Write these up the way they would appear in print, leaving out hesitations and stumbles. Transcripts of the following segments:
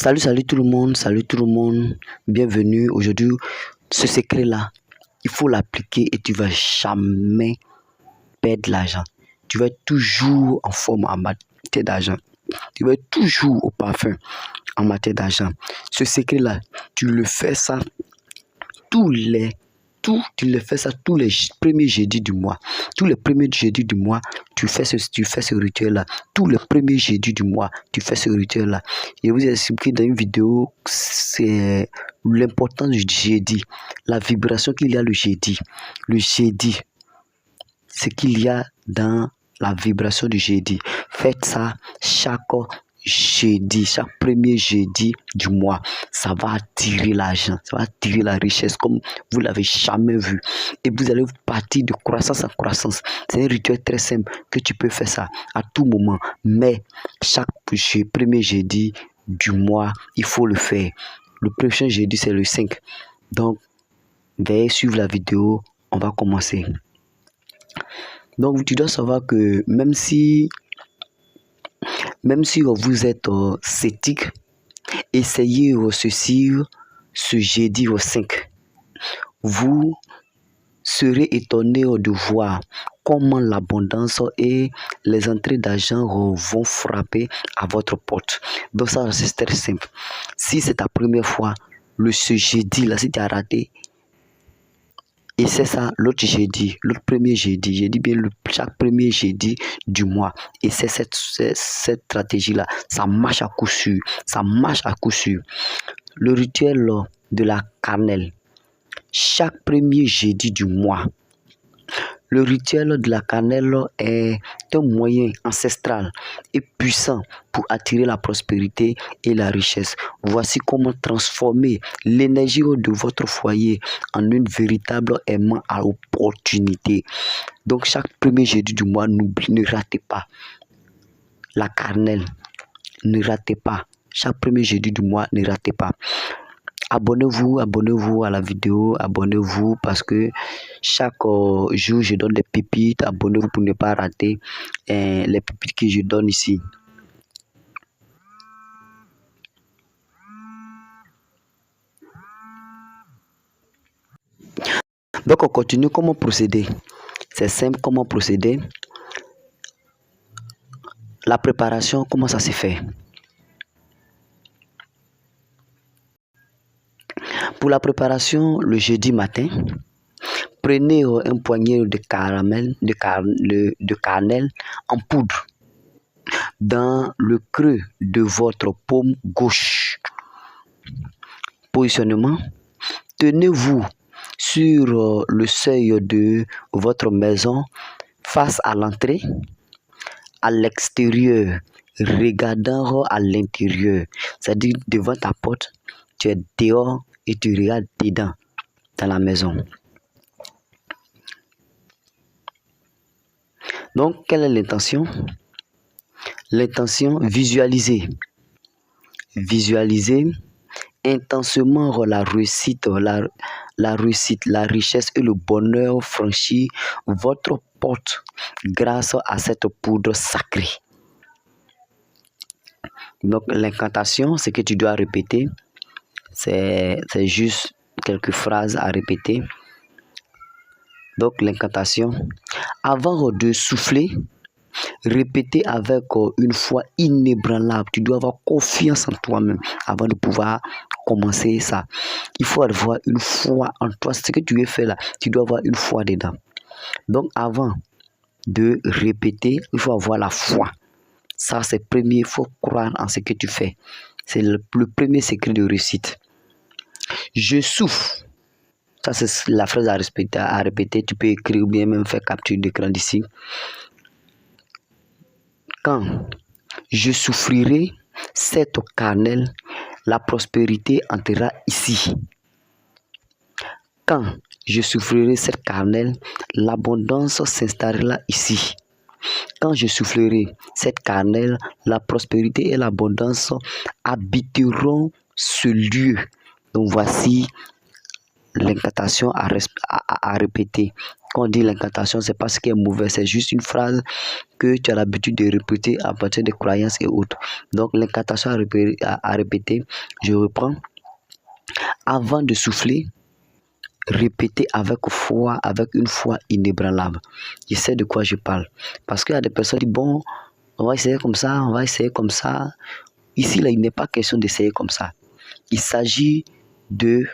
Salut tout le monde, bienvenue. Aujourd'hui, ce secret-là, il faut l'appliquer et tu vas jamais perdre de l'argent. Tu vas être toujours en forme en matière d'argent. Tu vas être toujours au parfum en matière d'argent. Ce secret-là, tu le fais ça tous les premiers jeudis du mois. Tous les premiers jeudis du mois, tu fais ce rituel-là. Tous les premiers jeudis du mois, tu fais ce rituel-là. Je vous ai expliqué dans une vidéo, c'est l'importance du jeudi, la vibration qu'il y a le jeudi. Le jeudi, ce qu'il y a dans la vibration du jeudi. Faites ça chaque jeudi, chaque premier jeudi du mois. Ça va attirer l'argent, ça va attirer la richesse comme vous l'avez jamais vu. Et vous allez partir de croissance en croissance. C'est un rituel très simple que tu peux faire ça à tout moment. Mais chaque premier jeudi du mois, il faut le faire. Le prochain jeudi, c'est le 5. Donc, veuillez suivre la vidéo. On va commencer. Donc, tu dois savoir que même si vous êtes sceptique, essayez ceci ce jeudi au 5. Vous serez étonné de voir comment l'abondance et les entrées d'argent vont frapper à votre porte. Donc ça, c'est très simple. Si c'est ta première fois, ce jeudi-là, si tu as raté, et c'est ça, l'autre premier jeudi, je dis bien chaque premier jeudi du mois. Et c'est cette stratégie-là, ça marche à coup sûr. Ça marche à coup sûr. Le rituel de la cannelle, chaque premier jeudi du mois. Le rituel de la cannelle est un moyen ancestral et puissant pour attirer la prospérité et la richesse. Voici comment transformer l'énergie de votre foyer en une véritable aimant à opportunité. Donc chaque premier jeudi du mois, ne ratez pas la cannelle. Ne ratez pas. Chaque premier jeudi du mois, ne ratez pas. Abonnez-vous à la vidéo, abonnez-vous parce que chaque jour je donne des pépites. Abonnez-vous pour ne pas rater les pépites que je donne ici. Donc on continue. Comment procéder? C'est simple. Comment procéder? La préparation, comment ça se fait? Pour la préparation, le jeudi matin, prenez un poignet de cannelle en poudre dans le creux de votre paume gauche. Positionnement, tenez-vous sur le seuil de votre maison face à l'entrée, à l'extérieur, regardant à l'intérieur. C'est-à-dire devant ta porte, tu es dehors et tu regardes dedans dans la maison. Donc, quelle est l'intention? L'intention, visualiser. Visualiser intensément la réussite, la richesse et le bonheur franchir votre porte grâce à cette poudre sacrée. Donc, l'incantation, ce que tu dois répéter, c'est juste quelques phrases à répéter. Donc, l'incantation, avant de souffler, répétez avec une foi inébranlable. Tu dois avoir confiance en toi-même avant de pouvoir commencer ça. Il faut avoir une foi en toi. Ce que tu veux faire là, tu dois avoir une foi dedans. Donc, avant de répéter, il faut avoir la foi. Ça, c'est premier. Il faut croire en ce que tu fais. C'est le premier secret de réussite. Je souffle. Ça, c'est la phrase à répéter. Tu peux écrire ou bien même faire capture d'écran d'ici. Quand je souffrirai cette cannelle, la prospérité entrera ici. Quand je souffrirai cette cannelle, l'abondance s'installera ici. Quand je soufflerai cette cannelle, la prospérité et l'abondance habiteront ce lieu. Donc voici l'incantation à répéter. Quand on dit l'incantation, c'est pas ce qui est mauvais, c'est juste une phrase que tu as l'habitude de répéter à partir des croyances et autres. Donc l'incantation à répéter, je reprends. Avant de souffler, répéter avec foi, avec une foi inébranlable. Je sais de quoi je parle. Parce qu'il y a des personnes qui disent, bon, on va essayer comme ça, on va essayer comme ça. Ici, là, il n'est pas question d'essayer comme ça. Il s'agit de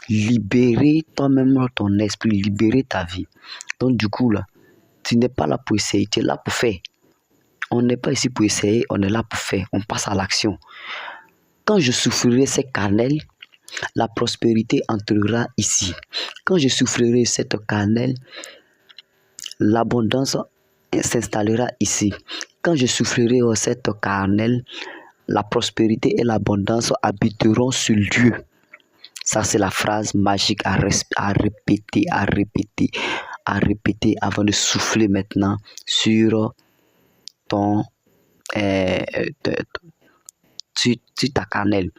libérer toi-même ton esprit, libérer ta vie. Donc, du coup, là, tu n'es pas là pour essayer, tu es là pour faire. On n'est pas ici pour essayer, on est là pour faire. On passe à l'action. Quand je souffrirai ces cannelles, la prospérité entrera ici. Quand je souffrirai cette cannelle, l'abondance s'installera ici. Quand je souffrirai cette cannelle, la prospérité et l'abondance habiteront sur Dieu. Ça, c'est la phrase magique à répéter avant de souffler maintenant sur sur ta cannelle.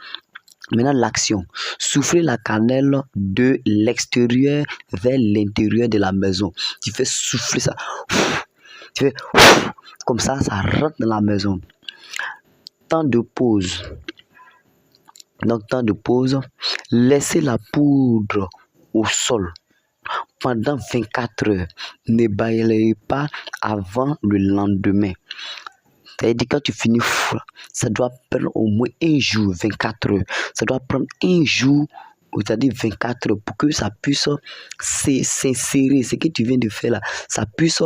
Maintenant, l'action. Souffler la cannelle de l'extérieur vers l'intérieur de la maison. Tu fais souffler ça. Tu fais comme ça rentre dans la maison. Temps de pause. Donc, temps de pause. Laissez la poudre au sol pendant 24 heures. Ne balayez pas avant le lendemain. C'est-à-dire quand tu finis, ça doit prendre au moins un jour, 24 heures. Ça doit prendre un jour, c'est-à-dire 24 heures, pour que ça puisse s'insérer, ce que tu viens de faire là, ça puisse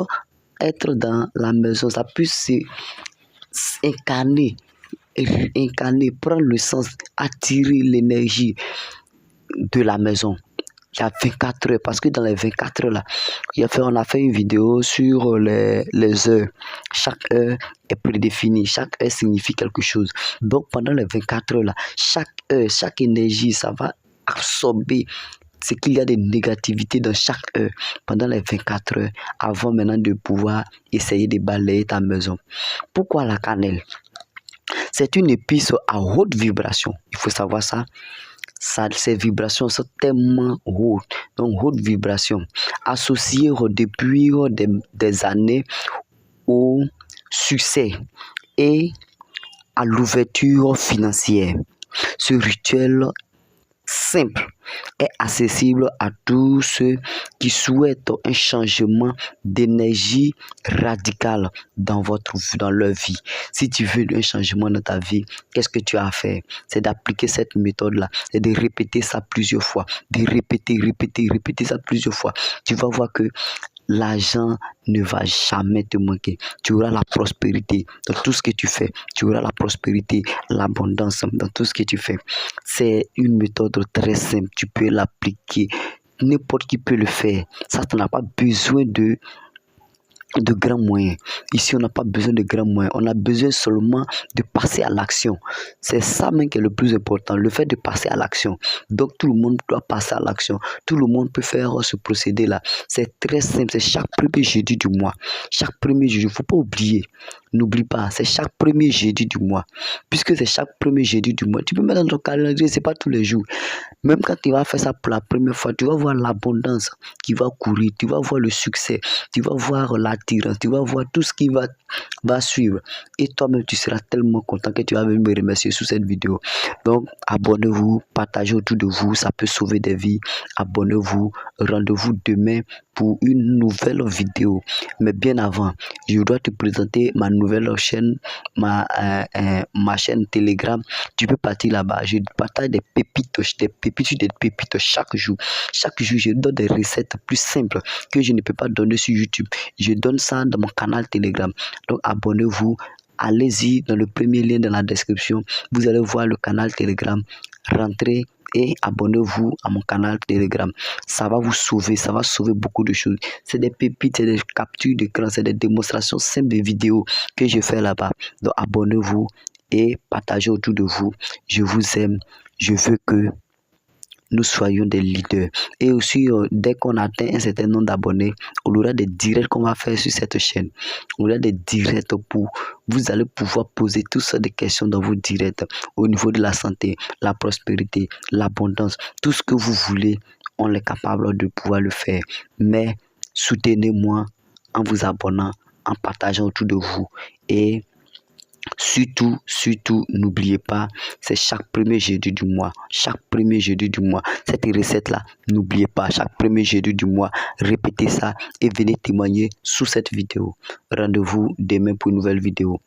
être dans la maison, ça puisse incarner, prendre le sens, attirer l'énergie de la maison. Il y a 24 heures, parce que dans les 24 heures là, on a fait une vidéo sur les heures. Chaque heure est prédéfinie, chaque heure signifie quelque chose. Donc pendant les 24 heures là, chaque heure, chaque énergie, ça va absorber ce qu'il y a de négativité dans chaque heure pendant les 24 heures, avant maintenant de pouvoir essayer de balayer ta maison. Pourquoi la cannelle? C'est une épice à haute vibration, il faut savoir ça. Ces vibrations sont tellement hautes, donc haute vibration, associées depuis des années au succès et à l'ouverture financière. Ce rituel simple est accessible à tous ceux qui souhaitent un changement d'énergie radical dans leur vie. Si tu veux un changement dans ta vie, qu'est-ce que tu as à faire? C'est d'appliquer cette méthode-là, c'est de répéter ça plusieurs fois, de répéter ça plusieurs fois. Tu vas voir que l'argent ne va jamais te manquer. Tu auras la prospérité dans tout ce que tu fais. Tu auras la prospérité, l'abondance dans tout ce que tu fais. C'est une méthode très simple. Tu peux l'appliquer. N'importe qui peut le faire. Ça, tu n'as pas besoin de grands moyens. Ici, on n'a pas besoin de grands moyens. On a besoin seulement de passer à l'action. C'est ça même qui est le plus important, le fait de passer à l'action. Donc, tout le monde doit passer à l'action. Tout le monde peut faire ce procédé-là. C'est très simple. C'est chaque premier jeudi du mois. Chaque premier jeudi. Il ne faut pas oublier. N'oublie pas, c'est chaque premier jeudi du mois. Puisque c'est chaque premier jeudi du mois, tu peux mettre dans ton calendrier, c'est pas tous les jours. Même quand tu vas faire ça pour la première fois, tu vas voir l'abondance qui va courir, tu vas voir le succès, tu vas voir l'attirance, tu vas voir tout ce qui va suivre. Et toi-même, tu seras tellement content que tu vas venir me remercier sous cette vidéo. Donc, abonnez-vous, partagez autour de vous, ça peut sauver des vies. Abonnez-vous, rendez-vous demain pour une nouvelle vidéo. Mais bien avant, je dois te présenter ma nouvelle chaîne, ma chaîne Telegram. Tu peux partir là-bas. Je partage des pépites chaque jour. Chaque jour, je donne des recettes plus simples que je ne peux pas donner sur YouTube. Je donne ça dans mon canal Telegram. Donc, abonnez-vous. Allez-y dans le premier lien dans la description. Vous allez voir le canal Telegram. Rentrez et abonnez-vous à mon canal Telegram. Ça va vous sauver, ça va sauver beaucoup de choses. C'est des pépites, c'est des captures d'écran, c'est des démonstrations simples de vidéos que je fais là-bas. Donc abonnez-vous et partagez autour de vous. Je vous aime. Je veux que nous soyons des leaders. Et aussi, dès qu'on atteint un certain nombre d'abonnés, on aura des directs qu'on va faire sur cette chaîne. On aura des directs pour vous allez pouvoir poser toutes sortes de questions dans vos directs au niveau de la santé, la prospérité, l'abondance, tout ce que vous voulez, on est capable de pouvoir le faire. Mais Soutenez-moi en vous abonnant, en partageant autour de vous. Et surtout, n'oubliez pas, c'est chaque premier jeudi du mois. Chaque premier jeudi du mois. Cette recette-là, n'oubliez pas, chaque premier jeudi du mois, répétez ça et venez témoigner sous cette vidéo. Rendez-vous demain pour une nouvelle vidéo.